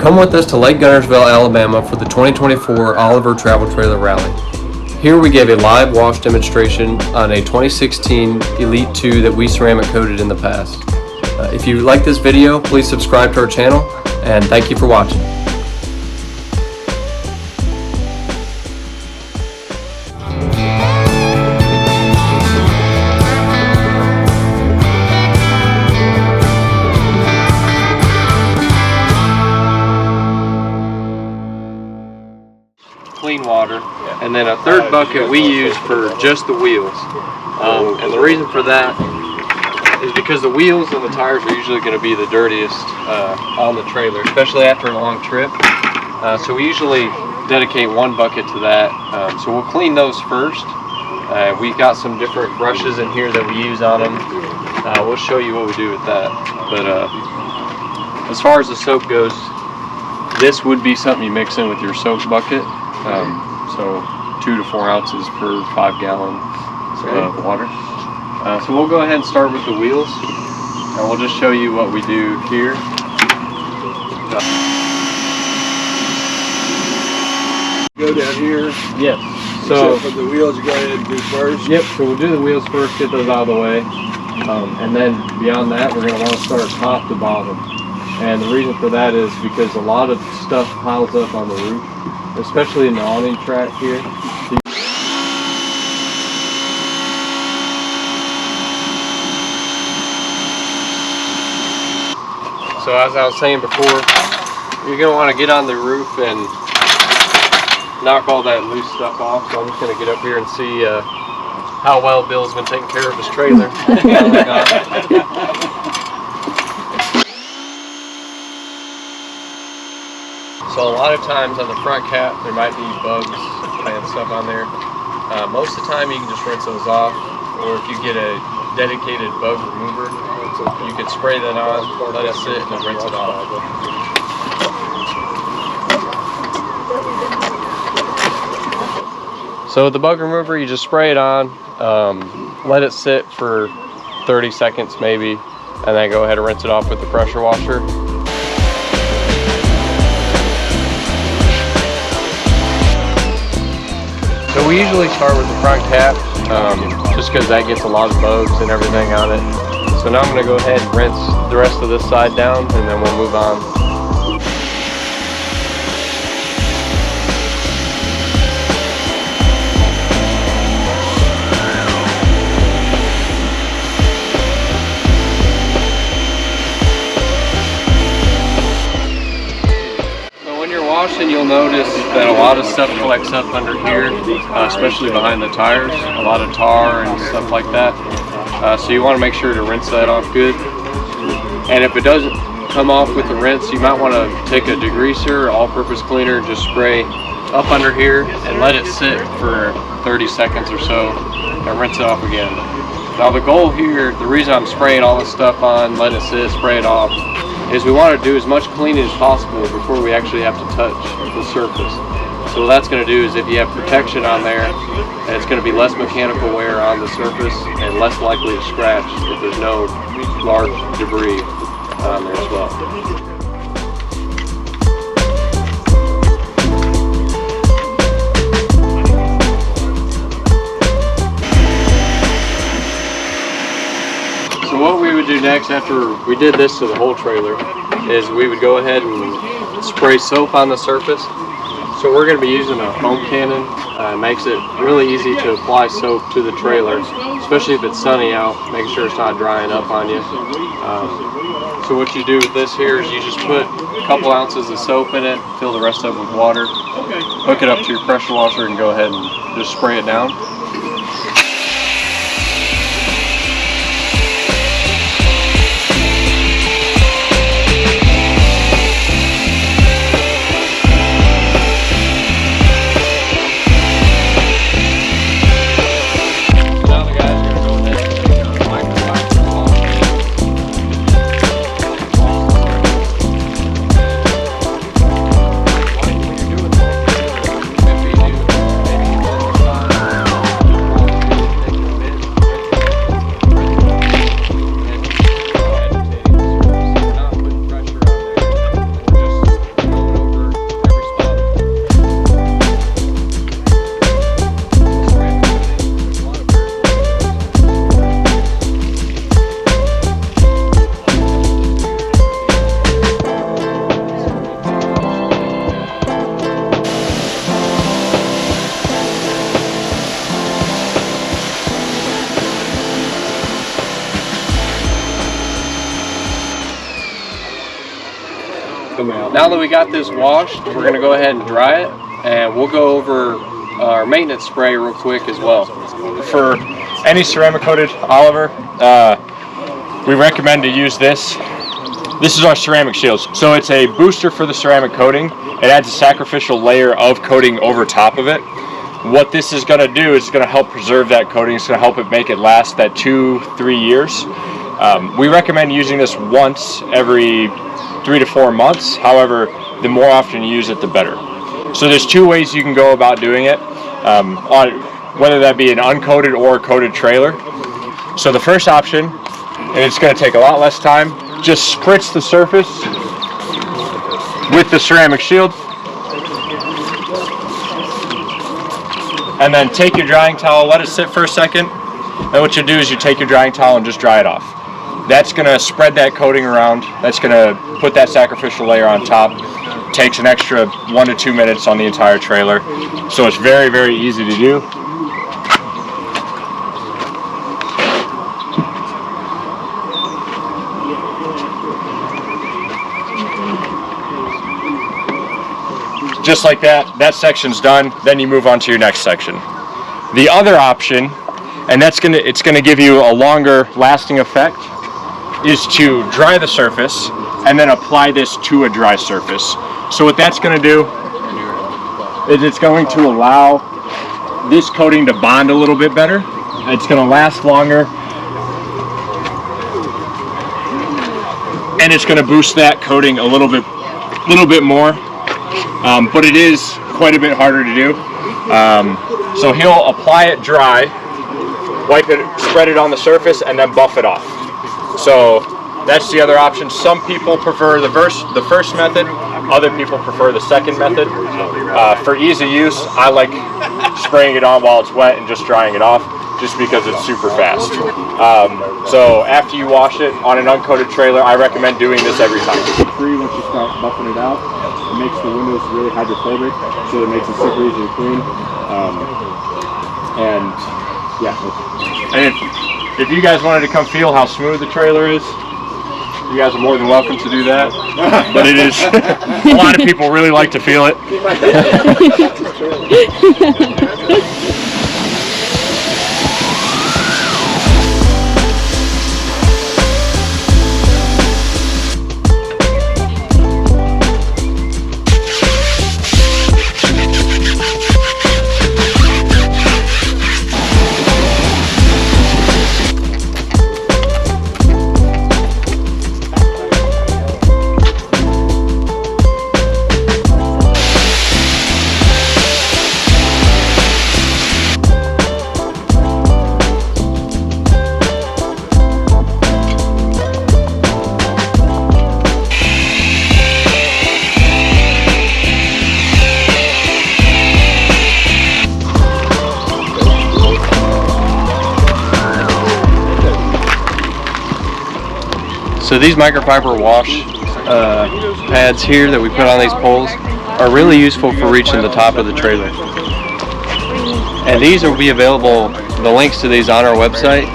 Come with us to Lake Guntersville, Alabama for the 2024 Oliver Travel Trailer Rally. Here we gave a live wash demonstration on a 2016 Elite 2 that we ceramic coated in the past. If you like this video, please subscribe to our channel, and thank you for watching. Clean water, and then a third bucket we use for just the wheels. And the reason for that is because the wheels and the tires are usually going to be the dirtiest on the trailer, especially after a long trip. So we usually dedicate one bucket to that. So we'll clean those first. We've got some different brushes in here that we use on them. We'll show you what we do with that. But as far as the soap goes, this would be something you mix in with your soap bucket. So 2 to 4 ounces per 5 gallons of water. So we'll go ahead and start with the wheels, and we'll just show you what we do here. Go down here. Yes. So for the wheels, you go ahead and do first. Yep. So we'll do the wheels first, get those out of the way, and then beyond that, we're going to want to start top to bottom. And the reason for that is because a lot of stuff piles up on the roof, especially in the awning track here. So as I was saying before, you're going to want to get on the roof and knock all that loose stuff off. So I'm just going to get up here and see how well Bill's been taking care of his trailer. Oh my God. So a lot of times on the front cap there might be bugs and stuff on there. Most of the time you can just rinse those off, or if you get a dedicated bug remover, you can spray that on, let it sit, and then rinse it off. So with the bug remover, you just spray it on, let it sit for 30 seconds maybe, and then go ahead and rinse it off with the pressure washer. So we usually start with the front cap, just because that gets a lot of bugs and everything on it. So now I'm going to go ahead and rinse the rest of this side down, and then we'll move on. And you'll notice that a lot of stuff collects up under here, especially behind the tires, a lot of tar and stuff like that. So you want to make sure to rinse that off good. And if it doesn't come off with the rinse, you might want to take a degreaser or all-purpose cleaner and just spray up under here and let it sit for 30 seconds or so and rinse it off again. Now the goal here, the reason I'm spraying all this stuff on, letting it sit, spray it off, is we want to do as much cleaning as possible before we actually have to touch the surface. So what that's going to do is if you have protection on there, it's going to be less mechanical wear on the surface and less likely to scratch if there's no large debris on there as well. So what we would do next after we did this to the whole trailer is we would go ahead and spray soap on the surface. So we're going to be using a foam cannon. It makes it really easy to apply soap to the trailer, especially if it's sunny out, making sure it's not drying up on you. So what you do with this here is you just put a couple ounces of soap in it, fill the rest of it with water, hook it up to your pressure washer, and go ahead and just spray it down. Now that we got this washed, we're going to go ahead and dry it, and we'll go over our maintenance spray real quick as well. For any ceramic coated Oliver, we recommend to use this. This is our ceramic shields. So it's a booster for the ceramic coating. It adds a sacrificial layer of coating over top of it. What this is going to do is it's going to help preserve that coating. It's going to help it make it last that 2-3 years. We recommend using this once every 3 to 4 months. However, the more often you use it, the better. So there's 2 ways you can go about doing it, whether that be an uncoated or a coated trailer. So the first option, and it's going to take a lot less time, just spritz the surface with the ceramic shield, and then take your drying towel, let it sit for a second, and what you do is you take your drying towel and just dry it off. That's going to spread that coating around. That's going to put that sacrificial layer on top. Takes an extra 1 to 2 minutes on the entire trailer. So it's very, very easy to do. Just like that, that section's done. Then you move on to your next section. The other option, and it's gonna give you a longer lasting effect, is to dry the surface and then apply this to a dry surface. So what that's going to do is it's going to allow this coating to bond a little bit better. It's going to last longer, and it's going to boost that coating a little bit more. But it is quite a bit harder to do. So he'll apply it dry, wipe it, spread it on the surface, and then buff it off. So that's the other option. Some people prefer the first method, other people prefer the second method. For ease of use, I like spraying it on while it's wet and just drying it off, just because it's super fast. So after you wash it on an uncoated trailer, I recommend doing this every time. Free once you start buffing it out. It makes the windows really hydrophobic, so it makes it super easy to clean. And yeah. And if you guys wanted to come feel how smooth the trailer is, you guys are more than welcome to do that. But it is, a lot of people really like to feel it. So these microfiber wash pads here that we put on these poles are really useful for reaching the top of the trailer. And these will be available, the links to these on our website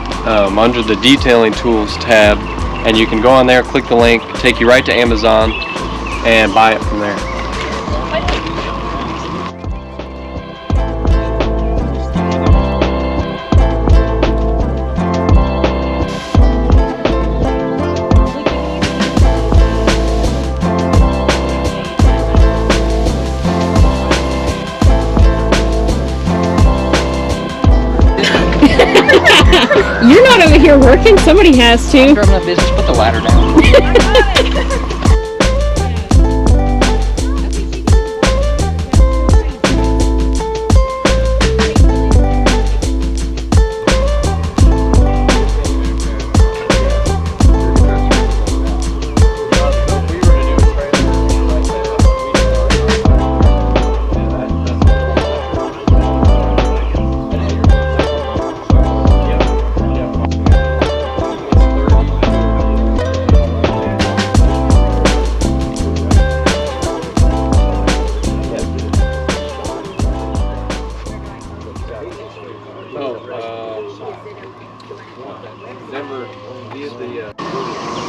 under the Detailing Tools tab, and you can go on there, click the link, take you right to Amazon, and buy it from there. You're not over here working, somebody has to. Drumming up business, put the ladder down.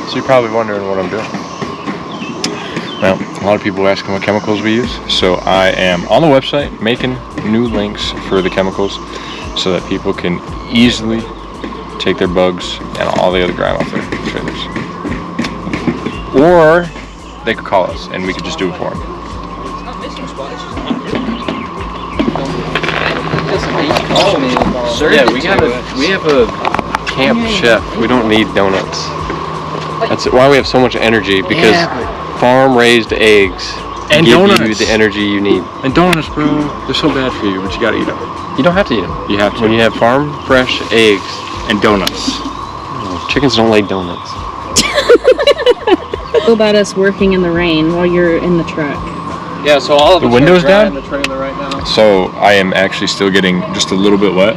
So you're probably wondering what I'm doing. Well, A lot of people asking what chemicals we use, so I am on the website making new links for the chemicals so that people can easily take their bugs and all the other grime off their trailers. Or they could call us and we could just do it for them. Sure. Yeah, we have a camp chef. We don't need donuts. That's why we have so much energy, because farm raised eggs And give donuts. you the energy you need. And donuts, bro, they're so bad for you, but you gotta eat them. You don't have to eat them. You have to. When you have farm fresh eggs. And donuts. Chickens don't lay donuts. What about us working in the rain while you're in the truck? Yeah, so all of The windows down? in the trailer right now. So I am actually still getting just a little bit wet,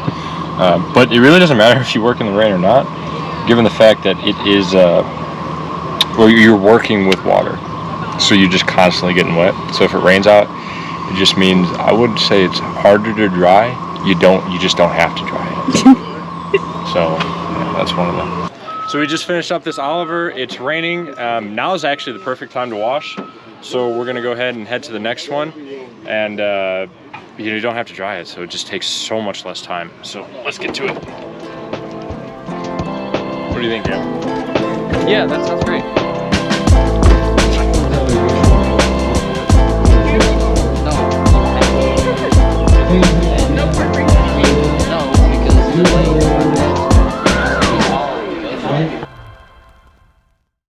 but it really doesn't matter if you work in the rain or not, given the fact that it is, well, you're working with water, so you're just constantly getting wet. So if it rains out, it just means, I would say it's harder to dry. You just don't have to dry it. So yeah, that's one of them. So we just finished up this Oliver. It's raining. Now is actually the perfect time to wash. So we're gonna go ahead and head to the next one, and you don't have to dry it, so it just takes so much less time. So let's get to it. What do you think, Gavin? Yeah, that sounds great.